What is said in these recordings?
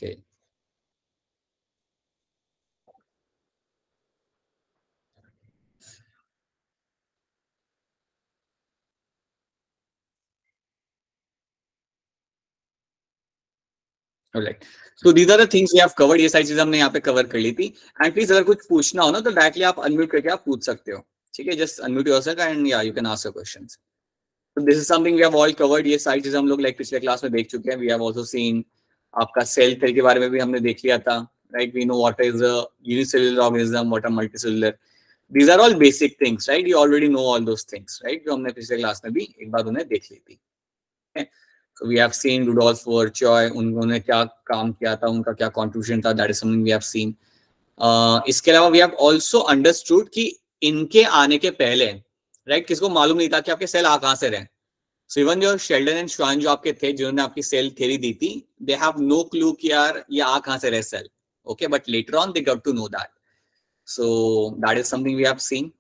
Okay. Alright. So these are the things we have covered. ये सारी चीजें हमने यहाँ पे कवर कर ली थी. And please अगर कुछ पूछना हो ना तो डायरेक्टली आप अनम्यूट करके आप पूछ सकते हो. ठीक है, just unmute yourself and yeah, you can ask your questions. So this is something we have all covered. ये सारी चीजें हम लोग like पिछले क्लास में देख चुके हैं. We have also seen आपका सेल थ्योरी के बारे में भी हमने देख लिया था. Right? We know what is a unicellular organism, what are multicellular. These are all basic things, right? You already know all those things, right? जो हमने पिछले क्लास में भी एक बार उन्हें देख ली थी. Okay? So we have seen Rudolf Virchow, उन्होंने क्या काम किया था, उनका क्या contribution था, that is something we have seen. इसके अलावा we have also understood कि इनके आने के पहले, right, किसको मालूम नहीं था कि आपके सेल आ कहाँ से रहे. So even जो शेल्डन एंड श्वान जो आपके थे, जिन्होंने आपकी सेल थ्योरी दी थी, they have no clue कि यार ये आ कहाँ से रहे cell. Okay, but later on they got to know that. So that is something we have seen.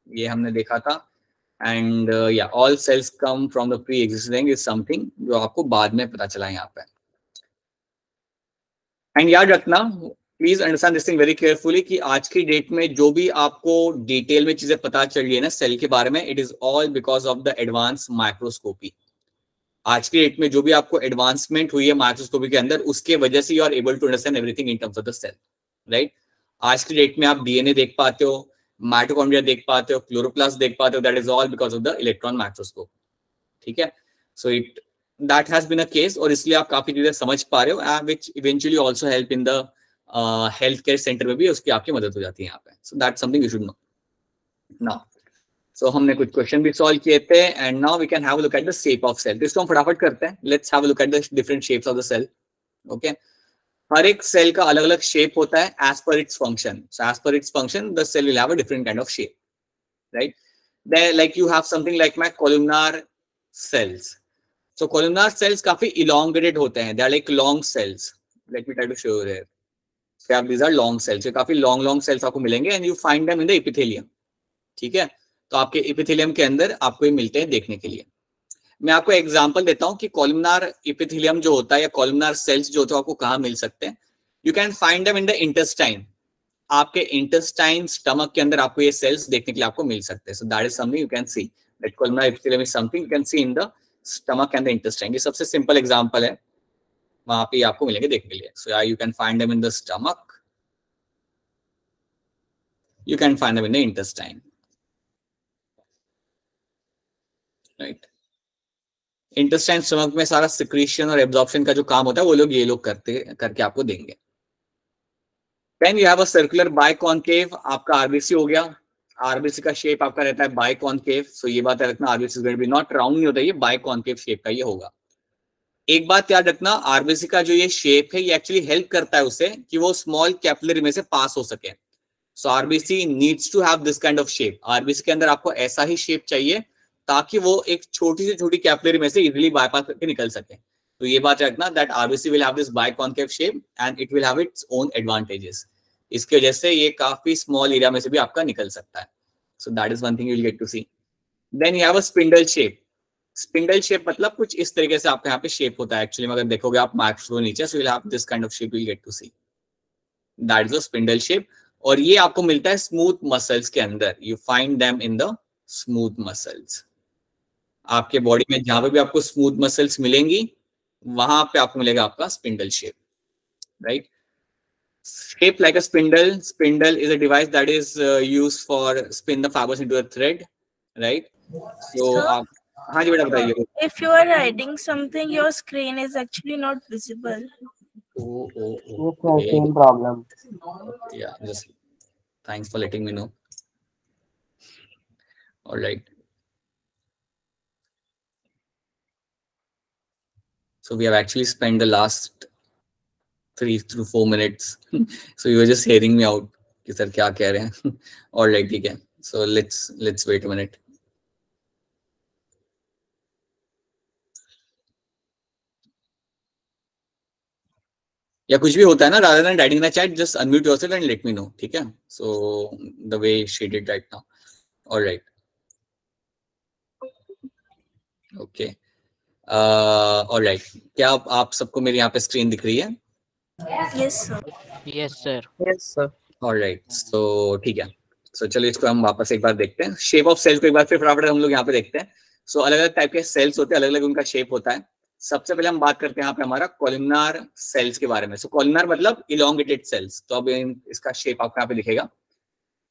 ये हमने देखा था. And yeah, all cells come from the pre-existing is something जो आपको बाद में पता चला यहाँ पे. And याद रखना, please understand this thing very carefully कि आज की डेट में जो भी आपको डिटेल में चीजें पता चल रही है ना सेल के बारे में, it is all because of the advance microscopy. आज की डेट में जो भी आपको एडवांसमेंट हुई है माइक्रोस्कोपी के अंदर, उसके वजह से you are able to understand everything in terms of the cell, right. आज की डेट में आप डीएनए देख पाते हो, माइटोकॉन्ड्रिया देख पाते हो, क्लोरोप्लास्ट देख पाते हो, that is all because of the electron microscope. ठीक है, so it that has been a case, और इसलिए आप काफी चीजें समझ पा रहे हो, which eventually also help in the health care centre में भी उसकी आपकी मदद हो जाती है यहाँ पे. So that's something you should know. Now so हमने कुछ क्वेश्चन भी सॉल्व किए थे, and now we can have a look at the shape of cell. इसको हम फटाफट करते हैं. Let's have a look at the different shapes of the cell. Okay, हर एक सेल का अलग अलग शेप होता है as per its function. So as per its function the cell will have a different kind of shape, right. There like you have something like my columnar cells. So columnar cells काफी elongated होते हैं. They are like long cells. Let me try to show you here. So these are long cells. So काफी long cells आपको मिलेंगे and you find them in the epithelium. ठीक है, तो आपके epithelium के अंदर आपको ये मिलते हैं देखने के लिए. मैं आपको एग्जांपल देता हूँ कि columnar epithelium जो होता है या columnar cells जो होते हैं आपको कहाँ मिल सकते हैं. You can find them in the intestine. आपके intestine stomach के अंदर आपको ये cells देखने के लिए आपको मिल सकते हैं. So that is something you can see. That columnar epithelium is something you can see in the stomach and the intestine. ये सबसे सिंपल एग्जांपल है, वहां पे आपको मिलेंगे देखने के लिए. So yeah, you can find them in the stomach, you can find them in the intestine, right. Intestine stomach में सारा सिक्रीशन और एब्जॉर्प्शन का जो काम होता है वो लोग ये लोग करके आपको देंगे. Then you have a circular biconcave. आपका आरबीसी हो गया. आरबीसी का शेप आपका रहता है बाइकॉनकेव. सो ये बात रखना, RBC is going to be not round नहीं होता, ये बाइकॉनकेव शेप का ये होगा. एक बात याद रखना, आरबीसी का जो ये शेप है ये एक्चुअली हेल्प करता है उसे कि वो स्मॉल कैपिलरी में से पास हो सके. So RBC needs to have this kind of shape. RBC के अंदर आपको ऐसा ही शेप चाहिए ताकि वो एक छोटी से छोटी कैपिलरी में से इजीली बाईपास करके निकल सके. तो ये बात रखना that RBC will have this biconcave shape and it will have its own advantages. इसकी वजह से ये काफी स्मॉल एरिया में से भी आपका निकल सकता है. So that is one thing you will get to see. Then you have a spindle shape. Spindle shape मतलब कुछ इस तरीके से आपके यहाँ पे शेप होता है. एक्चुअली अगर देखोगे आप माइक्रोस्कोप नीचे, so will have this kind of shape will get to see. That is a spindle shape. और ये आपको मिलता है स्मूथ मसल्स के अंदर. You find them in the smooth muscles. आपके बॉडी में जहां पे भी आपको स्मूथ मसल्स मिलेंगी वहां पे आपको मिलेगा आपका spindle shape, right. Shaped like a spindle. Spindle is a device that is used for spin the fibers into a thread, right? So आप हाँ जी बेटा बताइए. If you are writing something, your screen is actually not visible. Okay. Same problem. Yeah, just thanks for letting me know. All right. So we have actually spent the last 3 to 4 minutes. So you were just hearing me out कि sir क्या कह रहे हैं. All right, ठीक है. So let's wait a minute. या कुछ भी होता है ना, rather than writing in the chat, just unmute yourself and let me know. ठीक है. So the way she did right now. All right. Okay. All right. क्या आप सबको मेरे यहाँ पे स्क्रीन दिख रही है? Yes, sir. Yes, sir. Yes, sir. Alright, so ठीक है। सो चलिए इसको हम वापस एक बार देखते हैं। शेप ऑफ सेल्स को एक बार फिर फटाफट हम लोग यहाँ पे देखते हैं। सो अलग अलग टाइप के सेल्स होते हैं, अलग अलग उनका शेप होता है। सबसे पहले हम बात करते हैं यहाँ पे हमारा कॉलमनार सेल्स के बारे में। सो कॉलमनार मतलब इलोंगेटेड सेल्स। तो अब इसका शेप आपको यहाँ पे दिखेगा।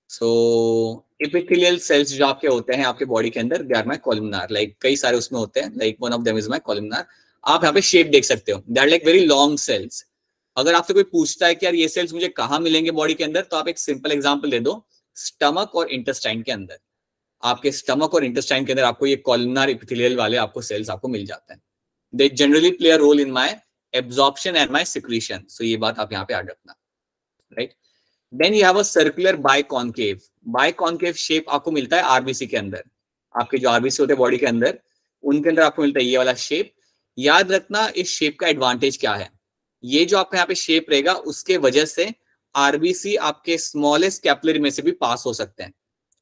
सो एपिथेलियल सेल्स जो आपके होते हैं आपके बॉडी के अंदर, they are my columnar. Like कई सारे उसमें होते हैं, like one of them is my columnar. आप यहाँ पे शेप देख सकते हो, they are like very long cells. अगर आपसे कोई पूछता है कि यार ये सेल्स मुझे कहाँ मिलेंगे बॉडी के अंदर, तो आप एक सिंपल एग्जांपल दे दो, स्टमक और इंटेस्टाइन के अंदर। आपके स्टमक और इंटेस्टाइन के अंदर आपको ये कॉलमनार एपिथेलियल वाले आपको सेल्स आपको मिल जाते हैं। They generally play a role in my absorption and my secretion. So ये बात आप यहाँ पे याद रखना, right. Then you have a circular biconcave. Biconcave shape आपको मिलता है आरबीसी के अंदर। आपके जो आरबीसी होते हैं बॉडी के अंदर, उनके अंदर आपको मिलता है ये वाला शेप। याद रखना इस शेप का एडवांटेज क्या है। ये जो आपका यहाँ पे शेप रहेगा, उसके वजह से आरबीसी आपके स्मॉलेस्ट कैपिलरी में से भी पास हो सकते हैं।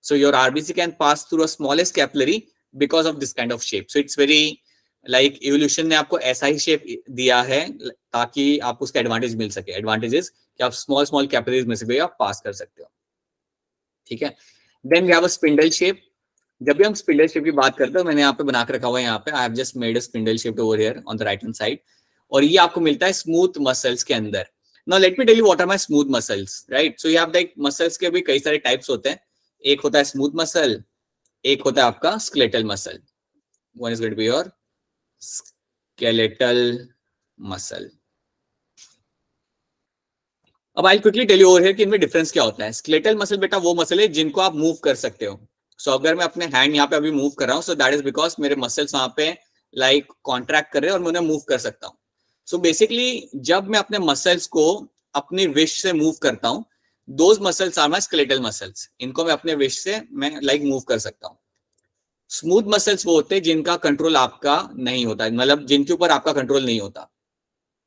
So your RBC can pass through a smallest capillary because of this kind of shape. So it's very like evolution ने आपको ऐसा ही शेप दिया है ताकि आपको उसका एडवांटेज मिल सके। एडवांटेजेस कि आप स्मॉल स्मॉल कैपिलरीज में से भी आप पास कर सकते हो, ठीक है। Then we have a spindle shape. जब भी हम स्पिंडल शेप की बात करते हैं, मैंने यहाँ पे बना के रखा हुआ है, यहाँ पे I have just made a spindle shape over here on the right hand side. और ये आपको मिलता है स्मूथ मसल्स के अंदर। Now let me tell you what are my smooth muscles, right. So you have like muscles के भी कई सारे टाइप्स होते हैं। एक होता है स्मूथ मसल, एक होता है आपका skeletal muscle. One is going to be your skeletal muscle. अब I quickly tell you over here कि इनमें डिफरेंस क्या होता है। स्केलेटल मसल बेटा वो मसल है जिनको आप मूव कर सकते हो। सो अगर मैं अपने हैंड यहाँ पे अभी मूव कर रहा हूँ, सो दैट इज बिकॉज मेरे मसल्स वहां पे लाइक कॉन्ट्रैक्ट कर रहे हैं और मैं उन्हें मूव कर सकता हूँ। सो बेसिकली जब मैं अपने मसल्स को अपनी विश से मूव करता हूँ, those muscles are my skeletal muscles. इनको मैं अपने विश से मैं लाइक मूव कर सकता हूँ। स्मूथ मसल्स वो होते हैं जिनका कंट्रोल आपका नहीं होता, मतलब जिनके ऊपर आपका कंट्रोल नहीं होता।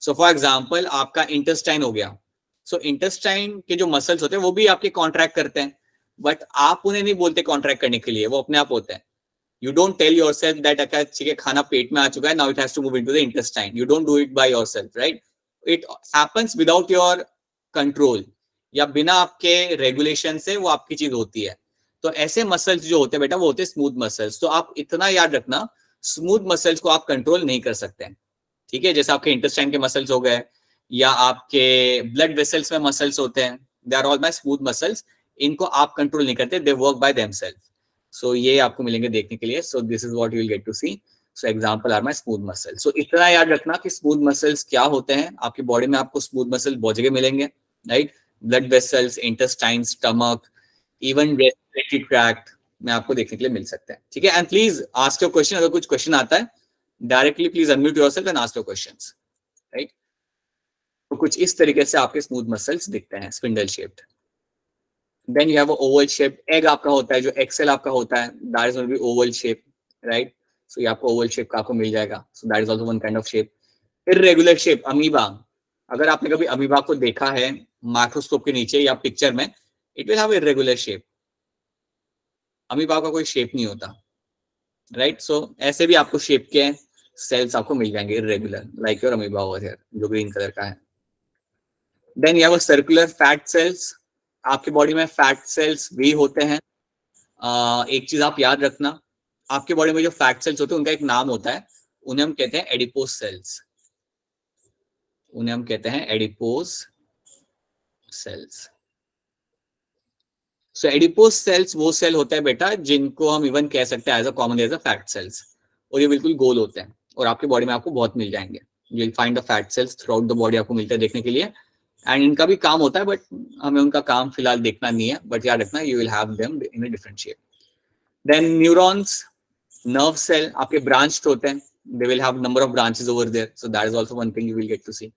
सो फॉर एग्जाम्पल आपका इंटेस्टाइन हो गया। सो इंटेस्टाइन के जो मसल्स होते हैं वो भी आपके कॉन्ट्रैक्ट करते हैं, बट आप उन्हें नहीं बोलते कॉन्ट्रैक्ट करने के लिए, वो अपने आप होते हैं। You don't tell yourself that ठीक है खाना पेट में आ चुका है, now it has to move into the intestine. You don't do it by yourself, right? It happens without your control, या बिना आपके रेगुलेशन से वो आपकी चीज होती है। तो ऐसे मसल्स जो होते हैं बेटा वो होते हैं स्मूथ मसल्स। तो आप इतना याद रखना, स्मूथ मसल्स को आप कंट्रोल नहीं कर सकते, ठीक है। जैसे आपके इंटेस्टाइन के मसल्स हो गए, या आपके ब्लड वेसल्स में मसल्स होते हैं, they are all my smooth muscles. इनको आप कंट्रोल नहीं करते, they work by themselves. So ये आपको मिलेंगे देखने के लिए। So this is what you will get to see. So example are my smooth muscle. So इतना याद रखना कि स्मूथ मसल्स क्या होते हैं। आपकी बॉडी में आपको स्मूथ मसल बहुत जगह मिलेंगे, right. Blood vessels, intestine, stomach, even respiratory tract में आपको देखने के लिए मिल सकते हैं, ठीक है। And please ask your question. अगर कुछ क्वेश्चन आता है directly please unmute yourself and ask your questions, right. तो कुछ इस तरीके से आपके स्मूथ मसल्स दिखते हैं, spindle shaped. Then you have a oval shape. egg आपका होता है, जो एक्सेल आपका होता है, that is going to be oval shape, right? So ये आपको oval shape का आपको मिल जाएगा। So that is also one kind of shape. Irregular shape, amoeba. अगर आपने कभी अमीबा को देखा है माइक्रोस्कोप के नीचे या पिक्चर में, it will have irregular shape. Amoeba का कोई शेप नहीं होता, राइट। सो ऐसे भी आपको शेप के सेल्स आपको मिल जाएंगे irregular, like your amoeba over here जो ग्रीन कलर का है। Then you have a circular fat cells. आपकी बॉडी में फैट सेल्स भी होते हैं। एक चीज आप याद रखना, आपके बॉडी में जो फैट सेल्स होते हैं उनका एक नाम होता है, उन्हें हम कहते हैं एडिपोज सेल्स। उन्हें हम कहते हैं adipose cells. So adipose cells वो सेल होता है बेटा जिनको हम इवन कह सकते हैं as a common as a fat cells, और ये बिल्कुल गोल होते हैं और आपकी बॉडी में आपको बहुत मिल जाएंगे। You will find the fat cells through out the body, आपको मिलता है देखने के लिए। एंड इनका भी काम होता है, बट हमें उनका काम फिलहाल देखना नहीं है, बट याद रखना you will have them in a different shape. Then neurons, nerve cell आपके ब्रांच्ड होते हैं, they will have number of branches over there, so that is also one thing you will get to see,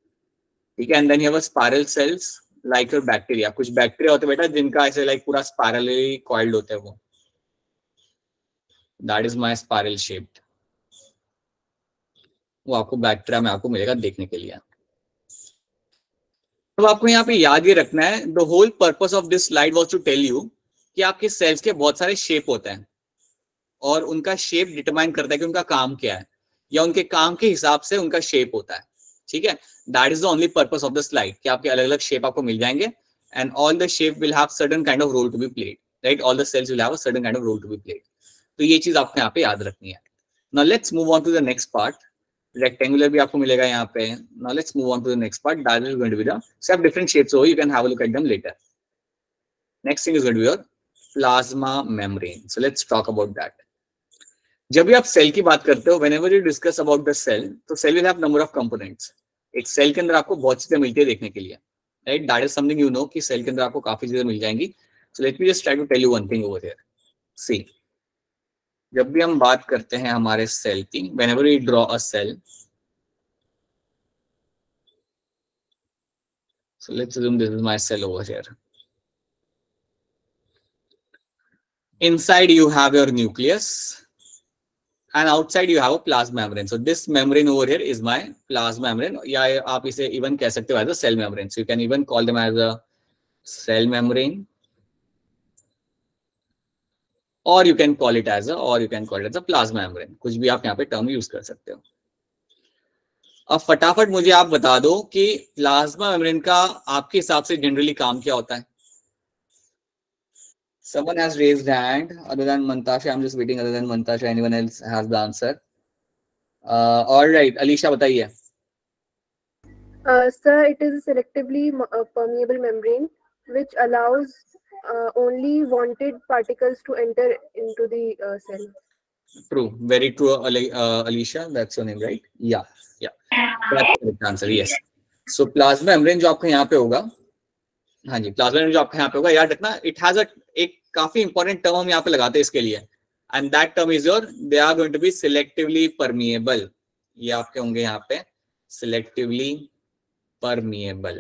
ठीक है। And then you have a spiral cells like your bacteria. कुछ bacteria होते हैं बेटा जिनका ऐसे लाइक पूरा spirally coiled होता है, वो that is my spiral shaped. वो आपको बैक्टीरिया में आपको मिलेगा देखने के लिए। तो आपको यहाँ पे याद ये रखना है, the whole purpose of this slide was to tell you कि आपके सेल्स के बहुत सारे शेप होते हैं और उनका शेप डिटरमाइन करता है कि उनका काम क्या है, या उनके काम के हिसाब से उनका शेप होता है। ठीक है, that is the only purpose of the slide कि आपके अलग अलग शेप आपको मिल जाएंगे and all the shape will have certain kind of role to be played, right, all the cells will have a certain kind of role to be played. तो ये चीज आपको यहाँ पे याद रखनी है। Now let's move on to the next part. Rectangular भी आपको मिलेगा यहाँ पे। Now let's move on to the next part, that is going to be the so have different shapes, so you can have a look at them later. Next thing is going to be your plasma membrane. So let's talk about that. जब भी आप cell की बात करते हो, whenever you discuss about the cell, तो cell will have number of components. एक cell के अंदर आपको बहुत चीजें मिलती है देखने के लिए, right, that is something you know कि सेल के अंदर आपको काफी चीजें मिल जाएंगी। So let me just try to tell you one thing over here. See, जब भी हम बात करते हैं हमारे सेल की, whenever you draw a cell, so let's assume this is my cell over here. Inside you have your nucleus and outside you have a plasma membrane. So this membrane over here is my plasma membrane, या आप इसे even कह सकते हो as a cell membrane. So you can even call them as a cell membrane, or you can call it as a plasma membrane. कुछ भी आप यहाँ पे टर्म यूज कर सकते हो। अब फटाफट मुझे आप बता दो कि प्लाज्मा मेम्ब्रेन का आपके हिसाब से जनरली काम क्या होता है। Someone has raised hand other than Mantasha. I'm just waiting other than Mantasha. Anyone else has the answer? All right, Alisha बताइए। Sir, it is a selectively permeable membrane which allows only wanted particles to enter into the cell. True, very true, Alisha. That's your name, right? Yeah. That's the correct answer. Yes. So plasma membrane जो आपका यहाँ पे होगा, हाँ जी, plasma membrane जो आपका यहाँ पे होगा, याद रखना, it has एक काफी इंपॉर्टेंट टर्म हम यहाँ पे लगाते हैं इसके लिए, and that term is your, they are going to be selectively permeable. ये आपके होंगे यहाँ पे selectively permeable.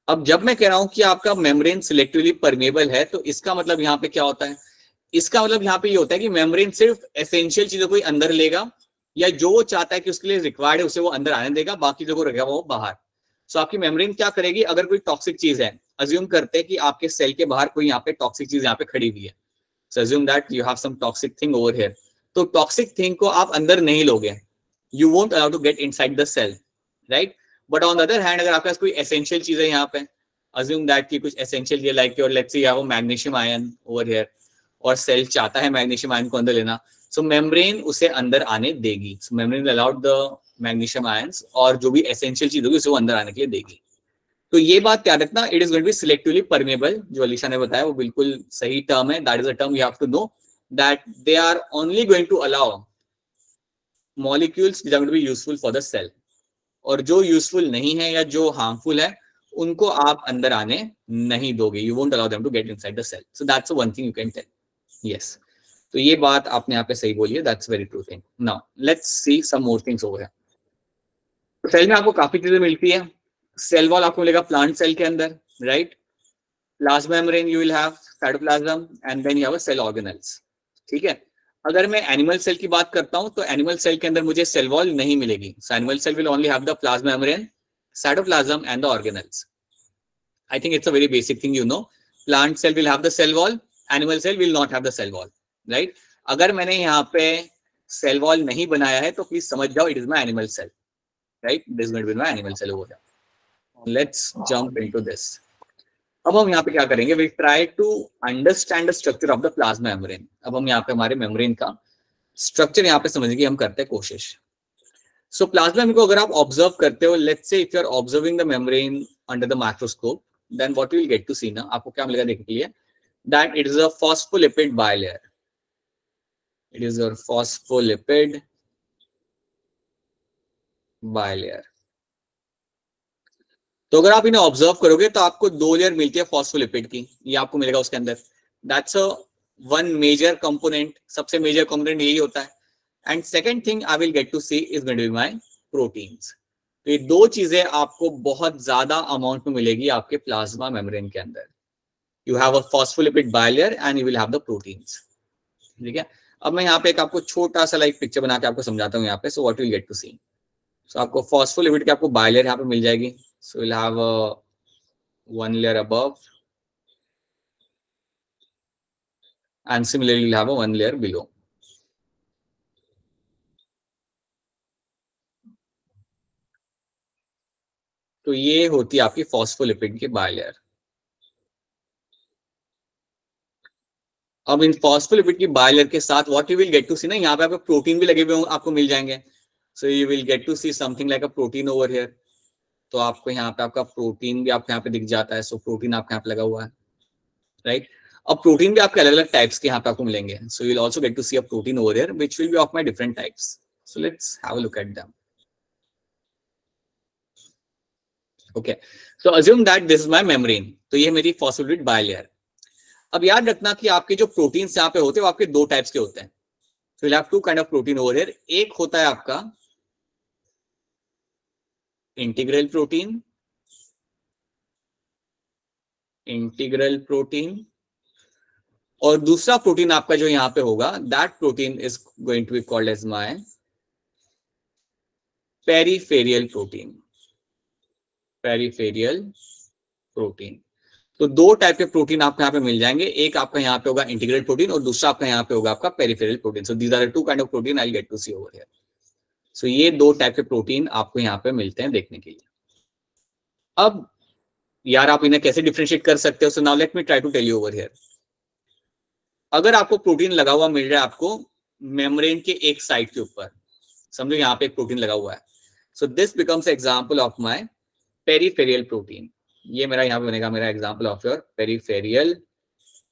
अब जब मैं कह रहा हूं कि आपका मेम्ब्रेन सिलेक्टिवली परमेबल है, तो इसका मतलब यहाँ पे क्या होता है? इसका मतलब यहाँ पे ये होता है कि मेम्ब्रेन सिर्फ एसेंशियल चीजों को ही अंदर लेगा, या जो वो चाहता है कि उसके लिए रिक्वायर्ड है उसे वो अंदर आने देगा, बाकी जो को रखेगा वो बाहर। सो आपकी मेम्ब्रेन क्या करेगी, अगर कोई टॉक्सिक चीज है, अज्यूम करते हैं कि आपके सेल के बाहर कोई यहाँ पे टॉक्सिक चीज यहाँ पे खड़ी हुई है, so assume that you have some toxic thing over here, तो टॉक्सिक थिंग को आप अंदर नहीं लोगे, you won't allow to get inside the cell, right. But on the other hand, अगर आपके पास कोई एसेंशियल चीज है यहाँ पे, assume that कि कुछ essential चीज like your, let's say you have a magnesium ion over here, और सेल चाहता है मैग्नीशियम आयन को अंदर लेना, सो मेम्ब्रेन उसे अंदर आने देगी। So membrane allowed the magnesium ions, और जो भी एसेंशियल चीज होगी उसे वो अंदर आने के लिए देगी। तो ये बात याद रखना, it is going to be selectively permeable. जो अलीशा ने बताया वो बिल्कुल सही टर्म है, that is a term you have to know, that they are only going to allow molecules which are going to be useful for the cell, और जो useful नहीं है या जो हार्मफुल है उनको आप अंदर आने नहीं दोगे, you won't allow them to get inside the cell. So that's one thing you can tell. Yes, तो ये बात आपने यहाँ पे सही बोली है, that's very true thing. Now let's see some more things over here. तो सेल में आपको काफी चीजें मिलती है। सेल वॉल आपको मिलेगा प्लांट सेल के अंदर, right. Plasma membrane you will have, cytoplasm, and then you have a cell organelles, ठीक है। अगर मैं एनिमल सेल की बात करता हूं, तो एनिमल सेल के अंदर मुझे सेल वॉल नहीं मिलेगी। So animal cell will only have the plasma membrane, cytoplasm and the organelles. I think it's a very basic thing, you know. Plant cell will have the cell wall, animal cell will not have the cell wall, right? अगर मैंने यहाँ पे cell wall नहीं बनाया है तो please समझ जाओ it is my animal cell, right? This is going to be my animal cell over here. Let's jump into this. अब हम यहाँ पे क्या करेंगे? We try to understand the structure of the plasma membrane. अब हम यहाँ पे हमारे membrane का structure यहाँ पे समझने की हम करते हैं कोशिश। So plasma membrane को अगर आप ऑब्जर्व करते हो, let's say if you are observing the membrane under the microscope, then what you will get to see ना, आपको क्या मिलेगा देखने के लिए, that it is a phospholipid bilayer. It is a phospholipid bilayer. तो अगर आप इन्हें ऑब्जर्व करोगे तो आपको दो लेयर मिलती है फॉस्फोलिपिड की, ये आपको मिलेगा उसके अंदर। That's a one major component, सबसे मेजर कंपोनेंट यही होता है। And second thing I will get to see is going to be my proteins. तो ये दो चीजें आपको बहुत ज्यादा अमाउंट में मिलेगी आपके प्लाज्मा मेम्ब्रेन के अंदर। You have a phospholipid bilayer and you will have the proteins, ठीक है। अब मैं यहाँ पे एक आपको छोटा सा लाइक पिक्चर बना के आपको समझाता हूँ यहाँ पे। So what will get to see, so आपको फॉस्फोलिपिड की आपको बाइलेयर यहाँ पे मिल जाएगी। So will have one layer above and similarly you'll have a one layer below. तो ये होती है आपकी फॉस्फोलिपिड की बायलेयर। अब इन फॉस्फोलिपिड की बायलेयर के साथ what you will get to see ना, यहाँ पे आपको प्रोटीन भी लगे हुए आपको मिल जाएंगे। So you will get to see something like a protein over here. तो आपको यहाँ पे आपका प्रोटीन भी आपको यहाँ पे दिख जाता है। सो प्रोटीन आपके यहाँ पे लगा हुआ है, राइट। अब प्रोटीन भी आपके अलग अलग टाइप्स के यहाँ पे आपको मिलेंगे। So you will also get to see a protein over here which will be of my different types. So let's have a look at them. Okay, so assume that this is my membrane. तो ये मेरी phospholipid bilayer. अब याद रखना कि आपके जो proteins यहाँ पे होते हैं वो आपके दो टाइप्स के होते हैं। So you'll have two kind of protein over here. एक होता है आपका इंटीग्रल प्रोटीन, और दूसरा प्रोटीन आपका जो यहाँ पे होगा, that protein is going to be called as my peripheral protein. तो दो टाइप के प्रोटीन आपको यहाँ पे मिल जाएंगे। एक आपका यहाँ पे होगा इंटीग्रल प्रोटीन और दूसरा आपका यहाँ पे होगा आपका peripheral protein. So these are the two kind of protein I will get to see over here. So ये दो टाइप के प्रोटीन आपको यहाँ पे मिलते हैं देखने के लिए। अब यार आप इन्हें कैसे डिफरेंशिएट कर सकते हो? So now let me try to tell you over here. अगर आपको प्रोटीन लगा हुआ मिल रहा है आपको मेम्ब्रेन के एक साइड के ऊपर, समझो यहाँ पे एक प्रोटीन लगा हुआ है। So this becomes example of my peripheral protein. ये मेरा यहाँ पे बनेगा मेरा example of your peripheral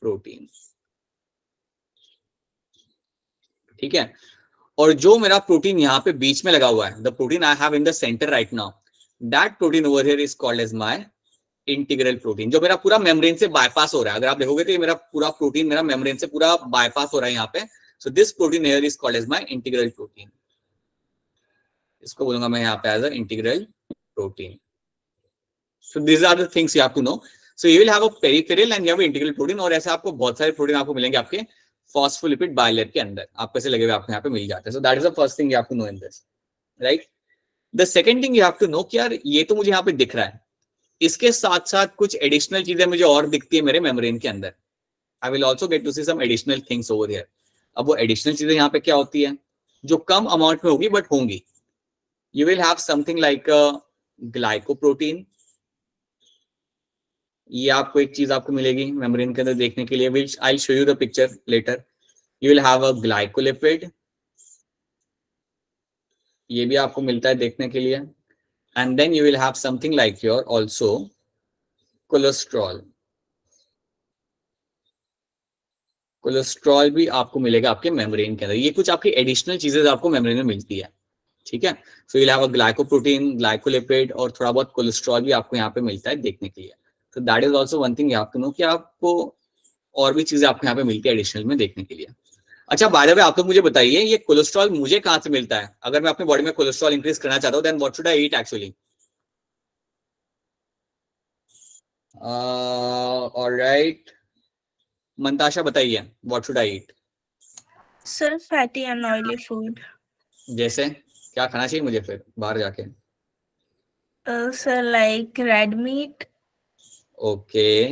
protein, ठीक है। और जो मेरा प्रोटीन यहाँ पे बीच में लगा हुआ है, the protein I have in the centre right now, that protein over here is called as my integral protein, जो मेरा पूरा मेम्ब्रेन से बायपास हो रहा है। अगर आप देखोगे तो ये मेरा पूरा प्रोटीन मेरा मेम्ब्रेन से पूरा बायपास हो रहा है यहाँ पे। So this protein here is called as my integral protein. इसको बोलूंगा मैं यहाँ पे as a integral protein. So these are the things you have to know. So you will have a peripheral and you have an integral protein, और ऐसे आपको बहुत सारे प्रोटीन आपको मिलेंगे आपके फॉस्फोलिपिड बायलेयर के अंदर। आपको ऐसे लगे हुए आपको यहाँ पे मिल जाते हैं। So that is the first thing you have to know in this, right? The second thing you have to know कि यार ये तो मुझे यहाँ पे दिख रहा है, इसके साथ साथ कुछ एडिशनल चीजें मुझे और दिखती है मेरे मेम्ब्रेन के अंदर। I will also get to see some additional things over here. अब वो एडिशनल चीजें यहाँ पे क्या होती है जो कम अमाउंट में होगी बट होंगी। You will have something like a glycoprotein. ये आपको एक चीज आपको मिलेगी मेम्ब्रेन के अंदर देखने के लिए, which I'll show you the picture later. You will have a glycolipid, ये भी आपको मिलता है देखने के लिए। And then you will have something like your also cholesterol भी आपको मिलेगा आपके मेम्ब्रेन के अंदर। ये कुछ आपकी एडिशनल चीजें आपको मेम्ब्रेन में मिलती है, ठीक है। सो you will have a glycoprotein, glycolipid और थोड़ा बहुत कोलेस्ट्रॉल भी आपको यहाँ पे मिलता है देखने के लिए। तो that is also one thing you have to know कि आपको और भी चीजें आपको यहाँ पे मिलती है एडिशनल में देखने के लिए। अच्छा, बाय द वे आप लोग मुझे बताइए ये कोलेस्ट्रॉल मुझे कहाँ से मिलता है? अगर मैं अपने बॉडी में कोलेस्ट्रॉल इंक्रीज करना चाहता हूँ, then what should I eat actually? Alright, Mantasha बताइए what should I eat? Sir, fatty and oily food. जैसे क्या खाना चाहिए मुझे फिर बाहर जाके? Sir, like red meat. Okay,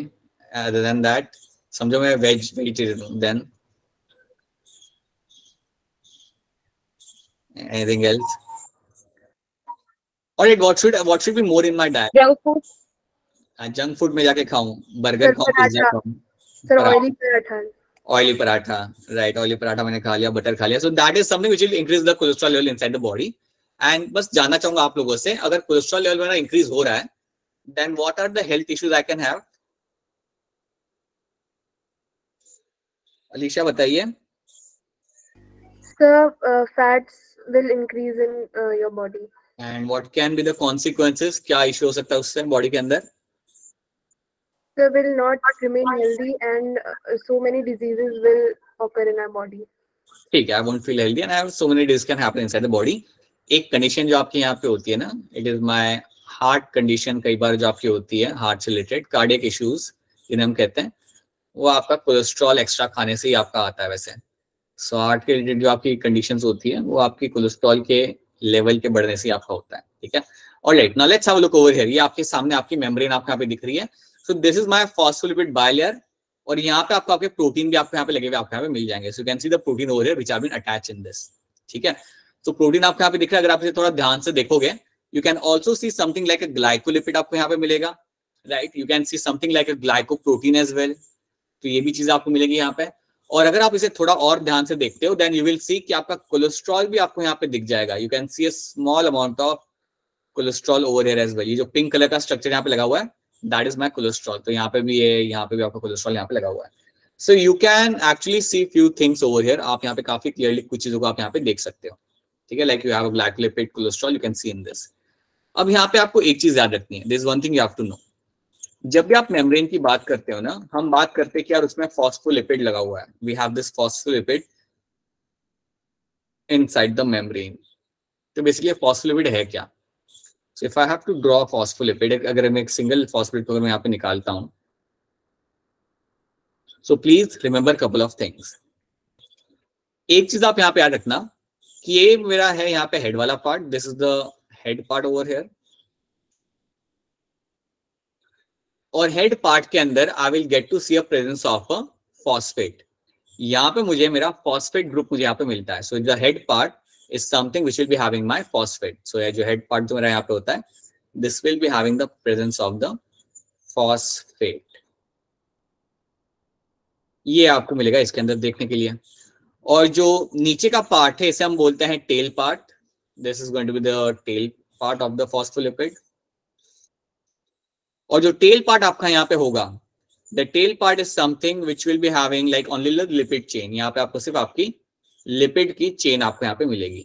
other than that समझो मैं वेजिटेरियन हूं, then anything else? All right, what should be more in my diet? Junk food. Junk food में जाके खाऊं, बर्गर खाऊं, पिज्जा खाऊं? Sir, oily paratha. Oily paratha, right. Oily paratha मैंने खा लिया, बटर खा लिया। सो that is something which will increase the cholesterol level inside the body. And बस जानना चाहूंगा आप लोगों से, अगर कोलेस्ट्रॉल लेवल मेरा इंक्रीज हो रहा है, then what are the health issues I can have? Alisha बताइए। Sir, fats will increase in your body. And what can be the consequences? क्या इश्यू हो सकता है उससे बॉडी के अंदर? Sir, will not remain healthy and so many diseases will occur in our body. ठीक है, I won't feel healthy and I have so many disease can happen inside the body. एक condition जो आपके यहाँ पे होती है ना, it is my heart condition. कई बार जो आपकी होती है हार्ट से रिलेटेड कार्डियक इश्यूज जिन्हें हम कहते हैं, वो आपका कोलेस्ट्रॉल एक्स्ट्रा खाने से ही आपका आता है वैसे। सो हार्ट के रिलेटेड जो आपकी कंडीशंस होती है वो आपकी कोलेस्ट्रॉल के लेवल के बढ़ने से आपका होता है, ठीक है। Alright, now let's have a look over here. ये आपके सामने आपकी मेम्ब्रेन आपको यहाँ पे दिख रही है। So this is my phospholipid bilayer, और यहाँ पे आपको आपके प्रोटीन भी आपको यहाँ पे लगे हुए आपको यहाँ पे मिल जाएंगे। So you can see the protein over here which have been attached in this, ठीक है। तो प्रोटीन आपको यहाँ पे दिख रहा है। अगर आप इसे थोड़ा ध्यान से देखोगे You can also see something like a glycolipid आपको यहाँ पे मिलेगा, right? You can see something like a glycoprotein as well. तो ये भी चीज आपको मिलेगी यहाँ पे। और अगर आप इसे थोड़ा और ध्यान से देखते हो, then you will see कि आपका कोलेस्ट्रॉल भी आपको यहाँ पे दिख जाएगा। You can see a small amount of cholesterol over here as well. ये जो पिंक कलर का स्ट्रक्चर यहाँ पे लगा हुआ है, दैट इज माय कोलेस्ट्रॉल। तो यहाँ पे भी है, यहाँ पे भी आपका कोलेस्ट्रॉल यहाँ पे लगा हुआ है। सो you can actually see few things over here. आप यहाँ पे काफी क्लियरली कुछ चीजों को आप यहाँ पे देख सकते हो, ठीक है। Like you have a glycolipid cholesterol, you can see in this. अब यहाँ पे आपको एक चीज याद रखनी है, this one thing you have to know. जब भी आप मेम्ब्रेन की बात करते हो ना, हम बात करते हैं कि यार उसमें फॉस्फोलिपिड लगा हुआ है, we have this phospholipid inside the membrane. तो बेसिकली फॉस्फोलिपिड है क्या? So if I have to draw phospholipid, अगर मैं एक सिंगल फॉस्फोलिपिड को मैं यहाँ पे निकालता हूं, so please remember couple of things. एक चीज आप यहाँ पे याद रखना कि ये मेरा है यहाँ पे हेड वाला पार्ट, this is the head part over here. और हेड पार्ट के अंदर I will get to see a presence of a phosphate. यहाँ पे मुझे मेरा फॉस्फेट ग्रुप मुझे यहाँ पे मिलता है। So the head part is something which will be having my phosphate. So ये जो head part जो मेरा यहाँ पे होता है, this will be having the presence of the phosphate. ये आपको मिलेगा इसके अंदर देखने के लिए। और जो नीचे का पार्ट है इसे हम बोलते हैं tail part. This is going to be the tail part of the phospholipid. और जो टेल पार्ट आपका यहाँ पे होगा, the tail part is something which will be having like only the lipid chain. यहाँ पे आपको सिर्फ आपकी लिपिड की चेन आपको यहाँ पे मिलेगी।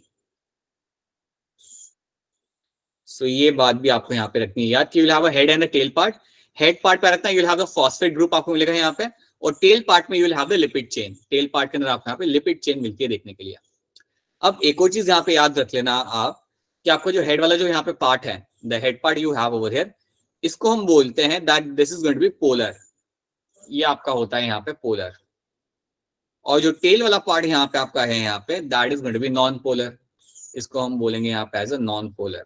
सो ये बात भी आपको यहाँ पे रखनी है याद कि you will have a head and a tail part. Head part पे रखना है, you will have the phosphate group आपको मिलेगा यहाँ पे, और टेल पार्ट में you will have the lipid chain. Tail part के अंदर आपको यहाँ पे लिपिड चेन मिलती है देखने के लिए। अब एक और चीज यहाँ पे याद रख लेना आप कि आपको जो हेड वाला जो यहाँ पे पार्ट है, the head part you have over here, इसको हम बोलते हैं that this is going to be polar. ये आपका होता है यहाँ पे पोलर। और जो टेल वाला पार्ट यहाँ पे आपका है यहाँ पे, that is going to be non polar. इसको हम बोलेंगे यहाँ पे एज अ नॉन पोलर।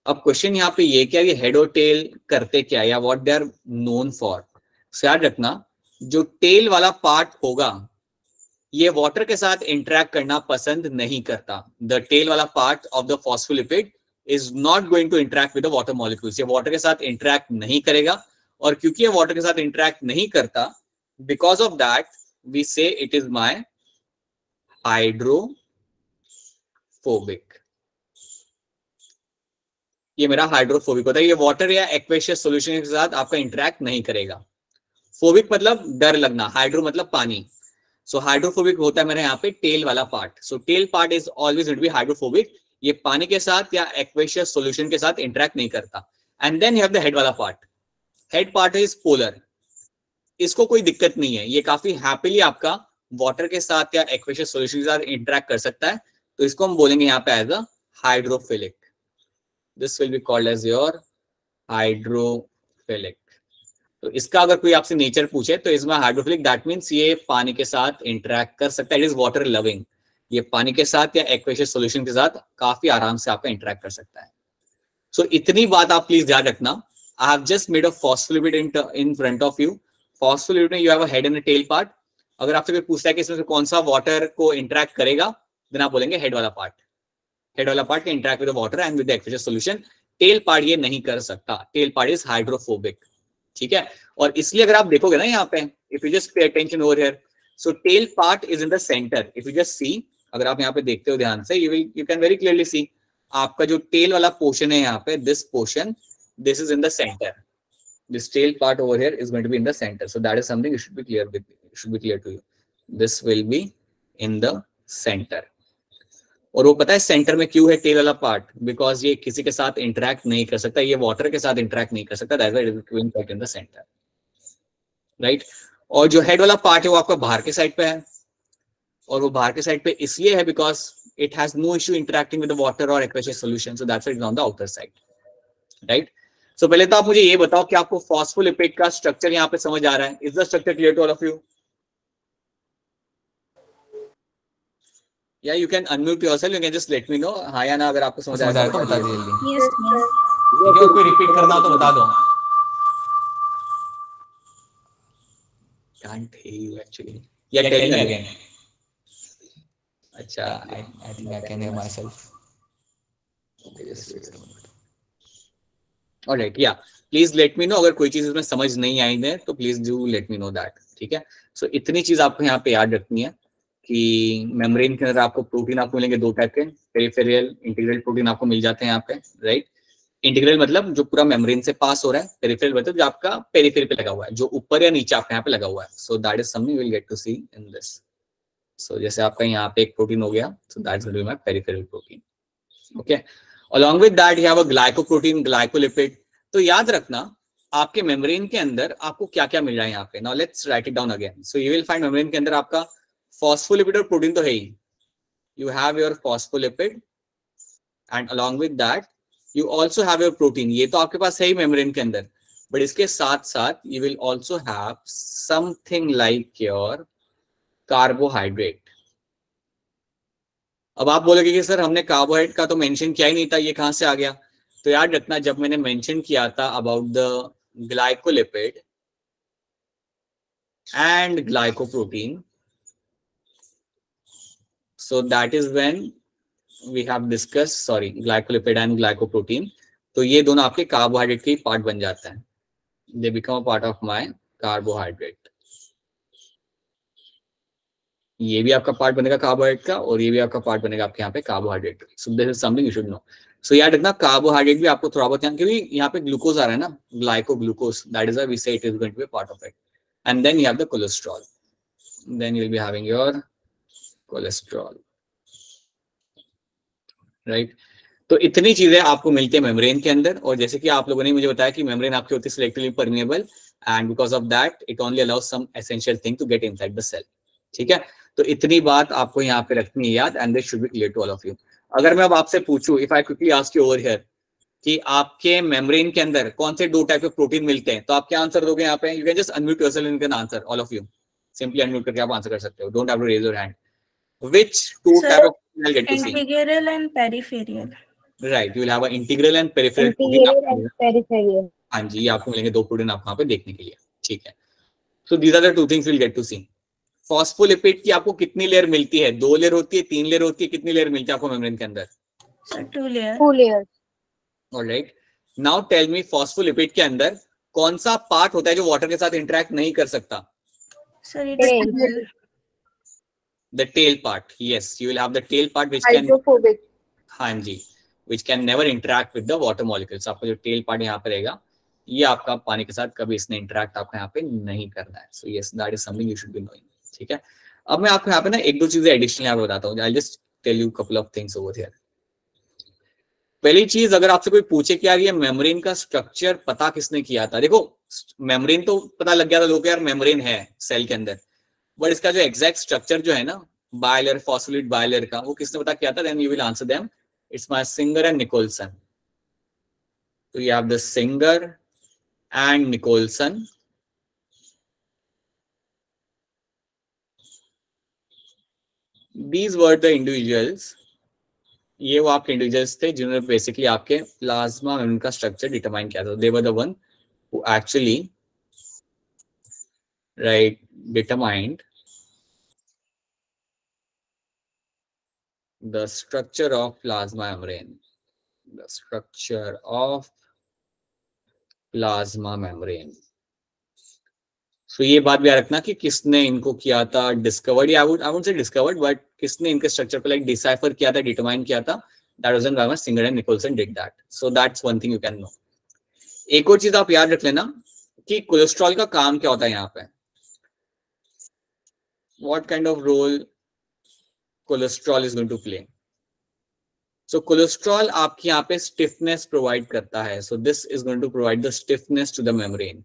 अब क्वेश्चन यहाँ पे ये क्या, ये हेड और टेल करते क्या या what they are known for. याद रखना जो टेल वाला पार्ट होगा ये वाटर के साथ इंटरेक्ट करना पसंद नहीं करता। द टेल वाला part of the phospholipid is not going to interact with the water molecules. ये वाटर के साथ इंटरेक्ट नहीं करेगा, और क्योंकि ये वाटर के साथ इंटरेक्ट नहीं करता, because of that we say it is my hydrophobic. ये मेरा हाइड्रोफोबिक होता है, ये वाटर या एक्वेशियस सॉल्यूशन के साथ आपका इंटरेक्ट नहीं करेगा। फोबिक मतलब डर लगना, हाइड्रो मतलब पानी। सो हाइड्रोफोबिक होता है मेरा यहाँ पे टेल वाला पार्ट। So tail part is always going to be hydrophobic. ये पानी के साथ या एक्वेशियस सॉल्यूशन के साथ इंटरेक्ट नहीं करता। And then you have the head वाला part. Head part is polar. इसको कोई दिक्कत नहीं है, ये काफी हैप्पीली आपका वाटर के साथ या एक्वेशियस सॉल्यूशन के साथ इंटरेक्ट कर सकता है। तो इसको हम बोलेंगे यहाँ पे as a hydrophilic. This will be called as your hydrophilic. तो इसका अगर कोई आपसे नेचर पूछे तो इसमें हाइड्रोफिलिक दैट मीन्स ये पानी के साथ इंटरेक्ट कर सकता है। It is water loving. ये पानी के साथ या एक्वेशियस सॉल्यूशन के साथ काफी आराम से आपका इंटरेक्ट कर सकता है। सो इतनी बात आप प्लीज याद रखना। I have just made a phospholipid in front of you. Phospholipid में you have a head and a tail part. अगर आपसे कोई पूछता है कि इसमें से कौन सा वाटर को इंटरेक्ट करेगा, देन आप बोलेंगे हेड वाला पार्ट। हेड वाला part can interact with the water and with the aqueous solution. Tail part ये नहीं कर सकता। टेल पार्ट इज हाइड्रोफोबिक, ठीक है। और इसलिए अगर आप देखोगे ना यहाँ पे, if you just pay attention over here, so tail part is in the centre. If you just see, अगर आप यहाँ पे देखते हो ध्यान से, you can very clearly see आपका जो टेल वाला पोर्शन है यहाँ पे, this portion, this is in the centre. This tail part over here is going to be in the center. So that is something you should be clear with. Should be clear to you. This will be in the center. और वो पता है centre में क्यों है tell वाला part? Because ये किसी के साथ इंटरेक्ट नहीं कर सकता, ये वाटर के साथ इंटरेक्ट नहीं कर सकता। That's why it is kept in the centre, right. और जो हेड वाला पार्ट है वो आपका बाहर के साइड पे है, और वो बाहर के साइड पे इसलिए है because it has no issue interacting with the water और aqueous solution. So that's why it is on the outer side, right. सो पहले तो आप मुझे ये बताओ कि आपको फॉस्फोलिपिड का स्ट्रक्चर यहाँ पे समझ आ रहा है? Is the structure clear to all of you? या you can unmute yourself, you can just let me know हाँ या ना अगर आपको समझ आ रहा है तो बता दीजिए जल्दी। Yes, ma'am. अगर कोई रिपीट करना हो तो बता दो। Can't hear you actually. Yeah, tell me again. अच्छा, I think I can hear myself. Alright, या प्लीज लेट मी नो अगर कोई चीज इसमें समझ नहीं आई है तो please do let me know that, ठीक है। सो इतनी चीज आपको यहाँ पे याद रखनी है कि मेम्ब्रेन के अंदर आपको प्रोटीन आपको मिलेंगे दो टाइप के, पेरिफेरल, इंटीग्रल प्रोटीन आपको मिल जाते हैं यहाँ पे, राइट। इंटीग्रल मतलब जो पूरा मेम्ब्रेन से पास हो रहा है, पेरिफेरल मतलब जो आपका पेरिफेरल पे लगा हुआ है, जो ऊपर या नीचे आपके यहाँ पे लगा हुआ है। So that is something you will get to see in this. So जैसे आपका यहाँ पे एक प्रोटीन हो गया, so that's going to be my peripheral protein, okay. Along with that you have a glycoprotein, glycolipid. तो याद रखना आपके मेम्ब्रेन के अंदर आपको क्या क्या मिल रहा है यहाँ पे। Now let's write it down again. So you will find membrane के अंदर आपका फॉस्फोलिपिड और प्रोटीन तो है ही, you have your phospholipid and along with that you also have your protein. ये तो आपके पास है ही मेम्ब्रेन के अंदर, बट इसके साथ साथ you will also have something like your carbohydrate. अब आप बोलोगे कि सर हमने कार्बोहाइड्रेट का तो मेंशन किया ही नहीं था, ये कहां से आ गया? तो याद रखना जब मैंने मेंशन किया था about the glycolipid and glycoprotein, so that is when we have discussed, sorry, glycolipid and glycoprotein, तो ये दोनों आपके कार्बोहाइड्रेट के पार्ट बन जाता है, they become a part of my carbohydrate। ये भी आपका पार्ट बनेगा कार्बोहाइड्रेट का और ये भी आपका पार्ट बनेगा आपके यहाँ पे carbohydrate. So this is something you should know. So याद रखना कार्बोहाइड्रेट भी आपको थोड़ा बहुत, क्योंकि यहाँ पे ग्लूकोज आ रहा है ना, glyco glucose, that is why we say it is going to be part of it. And then you have the cholesterol, then you will be having your cholesterol, right. तो इतनी चीजें आपको मिलती है मेम्ब्रेन के अंदर। और जैसे कि आप लोगों ने मुझे बताया कि मेम्ब्रेन आपकी होती है selectively permeable and because of that it only allows some essential thing to get inside the cell, ठीक है। तो इतनी बात आपको यहाँ पे रखनी है याद, and this should be clear to all of you. अगर मैं अब आपसे पूछूं, if I quickly ask you over here कि आपके मेम्ब्रेन के अंदर कौन से दो टाइप के प्रोटीन मिलते हैं, तो आप क्या आंसर दोगे यहाँ पे? You can just unmute yourself and can answer, all of you simply unmute करके आप आंसर कर सकते हो, don't have to raise your hand. Which two type of protein I'll get to see? Integral and peripheral. Right, you will have an integral and peripheral Integral and peripheral. हाँ जी, ये आपको मिलेंगे दो प्रोटीन आपको यहाँ पे देखने के लिए, ठीक है। So these are the two things we'll get to see. Phospholipid की आपको कितनी लेयर मिलती है? 2 लेयर होती है, 3 लेयर होती है, कितनी लेयर मिलती है आपको मेम्ब्रेन के अंदर? So 2 layers. 2 layers. Alright. Now tell me phospholipid के अंदर कौन सा पार्ट होता है जो वाटर के साथ इंटरेक्ट नहीं कर सकता? So it's The tail part. Yes, you will have the tail part which Hydrophobic. हाँ जी, which can never interact with the water molecules। आपका जो tail part यहाँ पे रहेगा, ये आपका पानी के साथ कभी इसने इंटरेक्ट आपको यहाँ पे नहीं करना है। So yes, that is something you should be knowing, ठीक है। अब मैं आपको यहाँ पे ना एक दो चीजें एडिशनल यहाँ पे बताता हूँ। I'll just tell you couple of things over here। पहली चीज, अगर आपसे कोई पूछे कि यार ये मेम्ब्रेन का स्ट्रक्चर पता किसने किया था, देखो मेम्ब्रेन तो पता लग गया था लोगों को यार मेम्ब्रेन है सेल के अंदर, बट इसका जो एग्जैक्ट स्ट्रक्चर जो है ना बायलर, फॉस्फोलिपिड बायलर का, वो किसने पता किया था? Then you will answer them, it's my Singer and Nicolson. तो you have the Singer and Nicolson. These were the individuals, ये वो आपके इंडिविजुअल्स थे जिन्होंने बेसिकली आपके प्लाज्मा मेम्ब्रेन का स्ट्रक्चर डिटरमाइन किया था। They were the one who actually right determined the structure of plasma membrane, the structure of plasma membrane। So ये बात भी याद रखना कि किसने इनको किया था discovered, I wouldn't say discovered, but किसने इनके स्ट्रक्चर पे लाइक डिसाइफर किया था, डिटरमाइन किया था। That was when Singer and Nicholson did that। So that's one thing you can know। एक और चीज आप याद रख लेना कि कोलेस्ट्रॉल का काम क्या होता है यहाँ पे। What kind of role cholesterol is going to play? So cholesterol आपकी यहाँ पे स्टिफनेस प्रोवाइड करता है। So this is going to provide the stiffness to the membrane.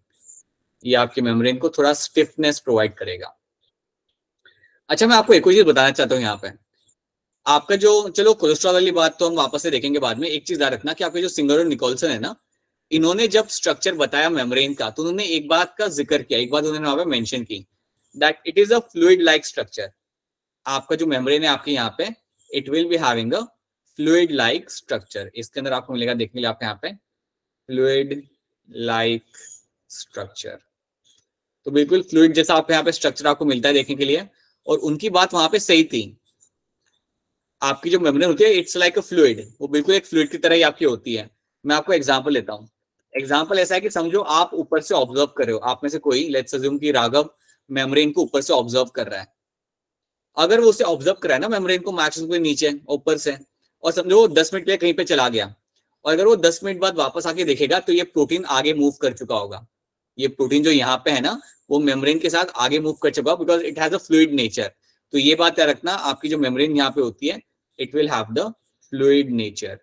ये आपके मेम्ब्रेन को थोड़ा स्टिफनेस प्रोवाइड करेगा। अच्छा, मैं आपको एक और चीज बताना चाहता हूँ यहाँ पे। आपका जो, चलो कोलेस्ट्रॉल वाली बात तो हम वापस से देखेंगे बाद में। एक चीज याद रखना कि आपके जो सिंगर और निकोलसन है ना, इन्होंने जब स्ट्रक्चर बताया मेम्ब्रेन का, तो उन्होंने एक बात का जिक्र किया, एक बात उन्होंने वहां पे मेंशन की, that it is a fluid like structure. आपका जो मेम्ब्रेन है आपके यहाँ पे, it will be having a fluid like structure. इसके अंदर आपको मिलेगा देखने के लिए आपके यहाँ पे फ्लूइड लाइक स्ट्रक्चर। तो बिल्कुल फ्लूइड जैसा आपके यहाँ पे स्ट्रक्चर आपको मिलता है देखने के लिए। और उनकी बात वहां पे सही थी। आपकी जो मेम्ब्रेन होती है इट्स लाइक अ फ्लूइड, वो बिल्कुल एक फ्लूइड की तरह ही आपकी होती है। मैं आपको एग्जांपल लेता हूँ। एग्जांपल ऐसा है कि समझो आप ऊपर से ऑब्जर्व कर रहे हो, आप में से कोई, लेट्स अज्यूम कि राघव मेम्ब्रेन को ऊपर से ऑब्जर्व कर रहा है। अगर वो उसे ऑब्जर्व कर रहा है ना मेम्ब्रेन को मैक्सिमम के नीचे ऊपर से, और समझो वो 10 मिनट के लिए कहीं पे चला गया, और अगर वो 10 मिनट बाद वापस आके देखेगा तो ये प्रोटीन आगे मूव कर चुका होगा। ये प्रोटीन जो यहाँ पे है ना वो मेम्ब्रेन के साथ आगे मूव कर चुका, because it has a fluid nature. तो ये बात याद रखना, आपकी जो मेम्ब्रेन यहाँ पे होती है it will have the fluid nature,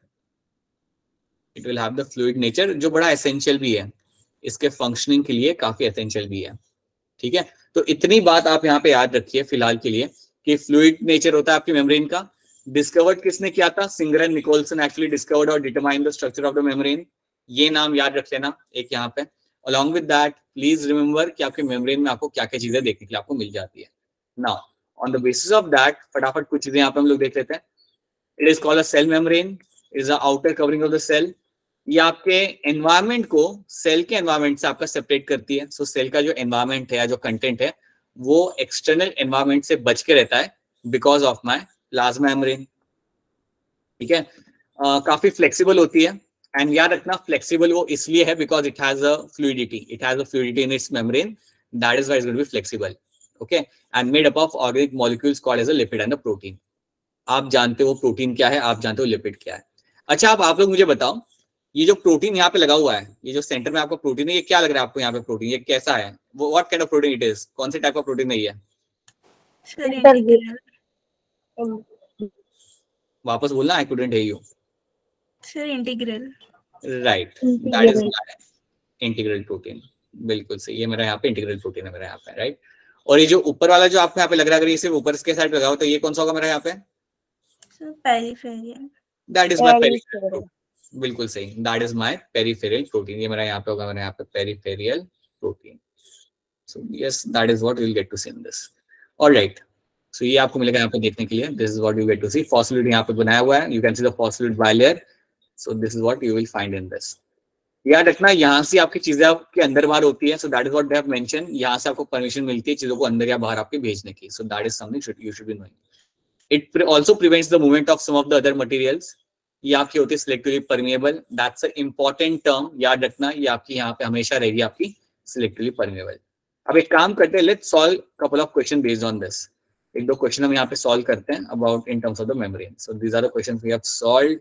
it will have the fluid nature, जो बड़ा एसेंशियल भी है, इसके फंक्शनिंग के लिए काफी एसेंशियल भी है। ठीक है, तो इतनी बात आप यहाँ पे याद रखिए फिलहाल के लिए कि फ्लूइड नेचर होता है आपकी मेम्ब्रेन का। डिस्कवर्ड किसने किया था? Singer and Nicolson actually discovered और determine the structure of the membrane. ये नाम याद रख लेना एक यहाँ पे। Along with that please remember कि आपके मेम्ब्रेन में आपको क्या क्या चीजें देखने के लिए आपको मिल जाती है। Now on the basis of that फटाफट कुछ चीजें यहाँ पे हम लोग देख लेते हैं। It is called a cell membrane, is the outer covering of the cell. ये आपके एनवायरमेंट को सेल के एनवायरमेंट से आपका सेपरेट करती है। सो सेल का जो एनवायरमेंट है या जो कंटेंट है वो एक्सटर्नल एनवायरमेंट से बच के रहता है because of my plasma membrane. ठीक है, काफी फ्लेक्सिबल होती है, एंड याद रखना फ्लेक्सिबल वो इसलिए है because it has a fluidity, it has a fluidity in its membrane, that is why it's going to be flexible. Okay, and made up of organic molecules called as a lipid and a protein. आप जानते हो protein क्या है, आप जानते हो lipid क्या है। अच्छा, आप लोग मुझे बताओ, ये जो प्रोटीन यहाँ पे लगा हुआ है, ये जो सेंटर में आपका प्रोटीन है, ये क्या लग रहा है आपको यहाँ पे प्रोटीन? ये कैसा है? वो what kind of protein it is? कौन से टाइप का प्रोटीन है ये? Sir integral. वापस बोलना, I couldn't hear you. Sir integral. Right, that is integral protein. बिल्कुल सही, ये मेरा यहाँ पे इंटीग्रल प्रोटीन है मेरा यहाँ पे, राइट। और ये जो ऊपर वाला जो आपको यहाँ पे लग रहा है, अगर ये सिर्फ ऊपर के साइड लगा हो तो ये कौन सा होगा मेरा यहाँ पे? Sir peripheral. That is my peripheral. बिल्कुल सही, that is my peripheral protein. ये मेरा यहाँ पे होगा, मेरा यहाँ पे peripheral protein. So yes, that is what you will get to see in this. Alright, so ये आपको मिलेगा यहाँ पे देखने के लिए। This is what you get to see. Phospholipid यहाँ पे बनाया हुआ है, you can see the phospholipid bilayer. So this is what you will find in this. याद रखना, यहाँ से आपकी चीजें आपके अंदर बाहर होती है। So that is what they have mention, यहाँ से आपको परमिशन मिलती है चीजों को अंदर या बाहर आपके भेजने की। सो that is something you should be knowing. It also prevents the movement of some of the other materials. ये आपकी होती है selectively permeable. That's an important term. याद रखना, ये आपकी यहाँ पे हमेशा रहेगी आपकी selectively permeable. अब एक काम करते हैं, let's solve couple of question based on this. एक दो क्वेश्चन हम यहाँ पे सॉल्व करते हैं about in terms of the membrane. So these are the questions we have solved.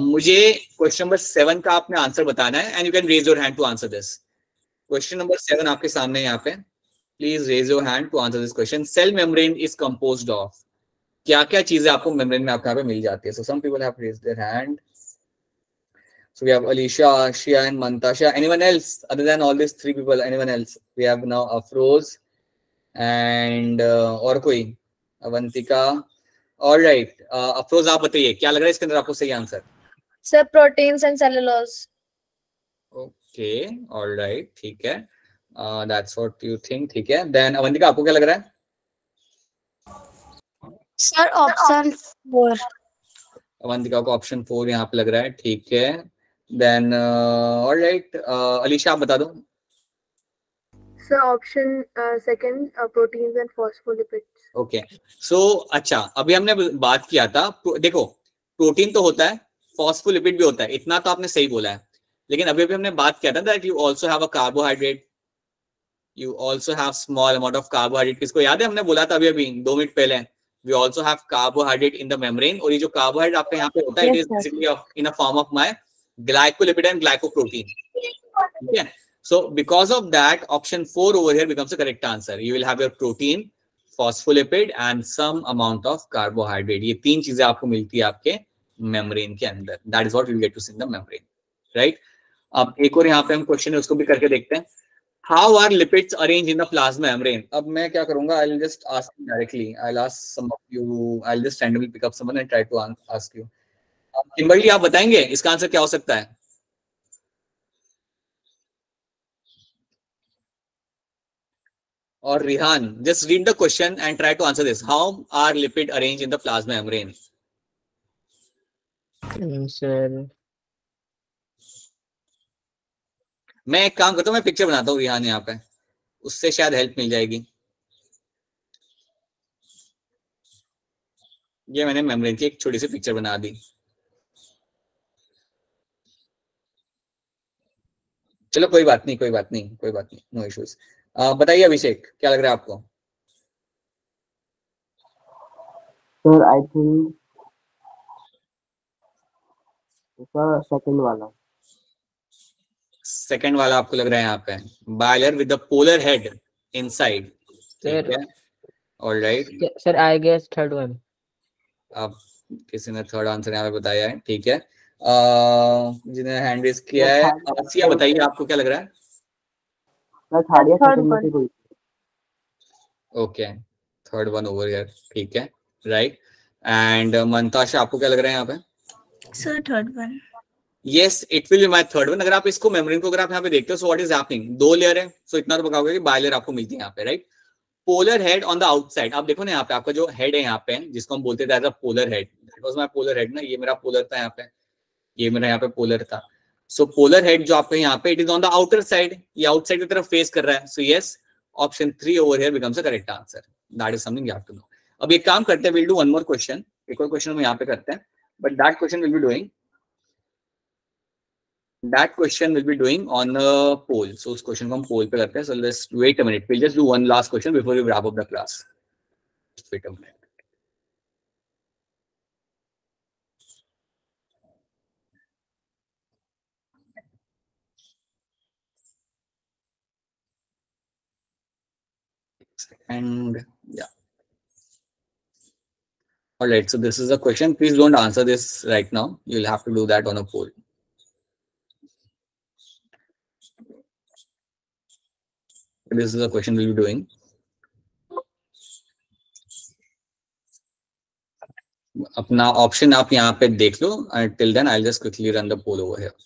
मुझे क्वेश्चन नंबर 7 का आपने आंसर बताना है, and you can raise your hand to answer this. Question number 7 आपके सामने यहाँ पे, please raise your hand to answer this question. Cell membrane is composed of, क्या क्या चीजें आपको मेम्ब्रेन में आपके यहाँ पे मिल जाती है? So some people have raised their hand. So we have Alisha, Asiya and Mantasha. Anyone else other than all this three people? Anyone else? We have now Afroz and और कोई? अवंतिका। ऑलराइट, अफरोज आप बताइए क्या लग रहा है इसके अंदर आपको सही answer? Sir proteins and cellulose. Okay, alright, ठीक है, दैट्स व्हाट यू थिंक। ठीक है, देन अवंतिका आपको क्या लग रहा है? Sir option 4। अवंतिका को ऑप्शन 4 यहाँ पे लग रहा है, ठीक है। देन ऑलराइट, अलीशा आप बता दो। Sir option second, proteins and phospholipids. Okay, so अच्छा, अभी हमने बात किया था, देखो प्रोटीन तो होता है, फॉस्फोलिपिड भी होता है, इतना तो आपने सही बोला है। लेकिन अभी अभी हमने बात किया था that you also have a carbohydrate, you also have small amount of carbohydrate. किसको याद है? हमने बोला था अभी अभी 2 मिनट पहले, we also have carbohydrate in the membrane. और ये जो कार्बोहाइड्रेट आपके यहाँ पे होता है, it is basically in a form of my glycolipid and glycoprotein. ठीक है, so because of that option 4 over here becomes the correct answer. You will have your protein, phospholipid and some amount of carbohydrate. ये तीन चीजें आपको मिलती है आपके membrane के अंदर. That is what you get to see in the membrane, right? अब एक और यहाँ पे हम क्वेश्चन है उसको भी करके देखते हैं. How are lipids arranged in the plasma membrane? अब मैं क्या करूंगा? I'll just ask you directly. I'll ask some of you. I'll just randomly pick up someone and try to ask you. Kimberly आप बताएंगे इसका आंसर क्या हो सकता है? Or Rihan, just read the question and try to answer this. How are lipids arranged in the plasma membrane? Sir, मैं एक काम करता हूँ, मैं पिक्चर बनाता हूँ रिहान यहाँ पे, उससे शायद हेल्प मिल जाएगी. ये मैंने मेम्ब्रेन की एक छोटी सी पिक्चर बना दी। चलो कोई बात नहीं, कोई बात नहीं, कोई बात नहीं, नो इश्यूज। बताइए अभिषेक, क्या लग रहा है आपको? Sir I think sir second वाला। सेकंड वाला आपको लग रहा है यहाँ पे, bilayer with the polar head inside, ठीक है, alright. Sir I guess third one. अब किसी ने थर्ड आंसर यहाँ पे बताया है, ठीक है। जिन्हें हैंड रेज किया है, आसिया बताइए आपको क्या लग रहा है? सर थर्ड या सेकंड में से कोई। Okay, third one over here, ठीक है, राइट। एंड मंताशा आपको क्या लग रहा है यहाँ पे? Sir third one. Yes, it will be my third one. अगर आप इसको मेम्ब्रेन को अगर आप यहाँ पे देखते हो, सो व्हाट इज हैपनिंग, दो लेयर है, सो इतना तो पता होगा कि बायलर आपको मिलती है यहाँ पे, right. Polar head on the outside, आप देखो ना यहाँ पे आपका जो हेड है यहाँ पे, जिसको हम बोलते थे as a polar head, that was my polar head ना, ये मेरा पोलर था यहाँ पे, ये मेरा यहाँ पे पोलर था। सो पोलर हेड जो आपका यहाँ पे, it is on the outer side, ये आउटसाइड की तरफ फेस कर रहा है। So yes, option 3 over here becomes the correct answer. That is something you have to know. अब एक काम करते हैं, will do one more question, एक और क्वेश्चन हम यहाँ पे करते हैं, but that question will be doing on a poll. So उस क्वेश्चन को हम पोल पे करते हैं। So let's wait a minute. We'll just do one last question before we wrap up the class. Just wait a minute. And yeah. All right. So this is a question. Please don't answer this right now. You'll have to do that on a poll. This is a question we'll be doing. अपना option आप यहाँ पे देख लो, and till then I'll just quickly run the poll over here.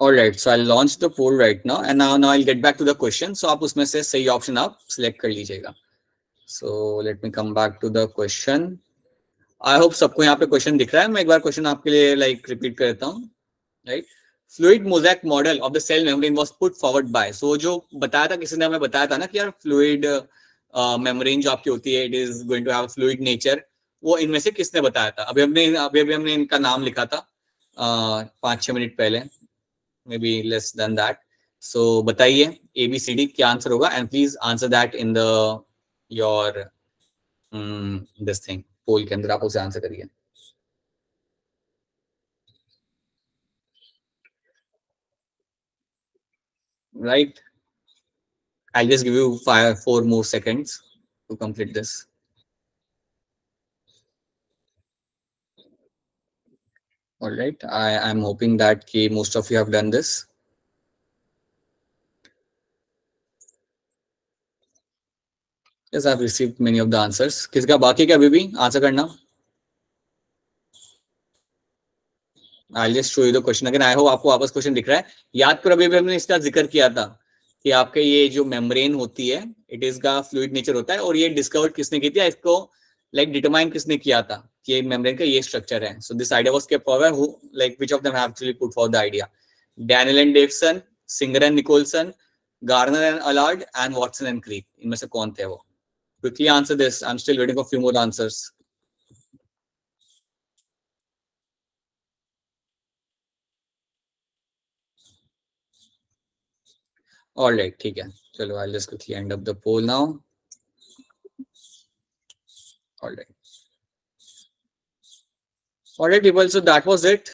All right, so I'll launch the poll right now, and now I'll get back to the question. So आप उसमें से सही option आप select कर लीजिएगा. So let me come back to the question. I hope सबको यहाँ पे क्वेश्चन दिख रहा है। मैं एक बार क्वेश्चन आपके लिए लाइक रिपीट करता हूँ, right. Fluid mosaic model of the cell membrane was put forward by, so जो बताया था, किसी ने हमें बताया था ना कि यार फ्लूइड मेम्ब्रेन जो आपकी होती है, it is going to have fluid nature. वो इनमें से किसने बताया था? अभी हमने इनका नाम लिखा था 5-6 मिनट पहले, maybe less than that. So बताइए ABCD क्या आंसर होगा, and please answer that in the your this thing, poll के अंदर आप उसे आंसर करिए। Right, I'll just give you 4 more seconds to complete this. All right, I'm hoping that most of you have done this. Yes, I've received many of the answers. किसका बाकी क्या अभी भी आंसर करना? I'll just show you the question again. I hope आपको वापस question दिख रहा है। याद करो, अभी भी हमने इसका जिक्र किया था कि आपके ये जो मेम्ब्रेन होती है, इट इज का फ्लूइड नेचर होता है, और ये डिस्कवर किसने की थी, इसको लाइक डिटरमाइन किसने किया था कि ये मेम्ब्रेन का ये स्ट्रक्चर है। So this idea was kept forward, who like which of them have actually put forward the idea? Daniel and Davson, Singer and Nicolson, Garner and Allard, and Watson and Crick. इनमें से कौन थे वो? Quickly answer this, I am still waiting for few more answers. All right, ठीक है, चलो I'll just quickly end up the poll now. All right, people, so that was it.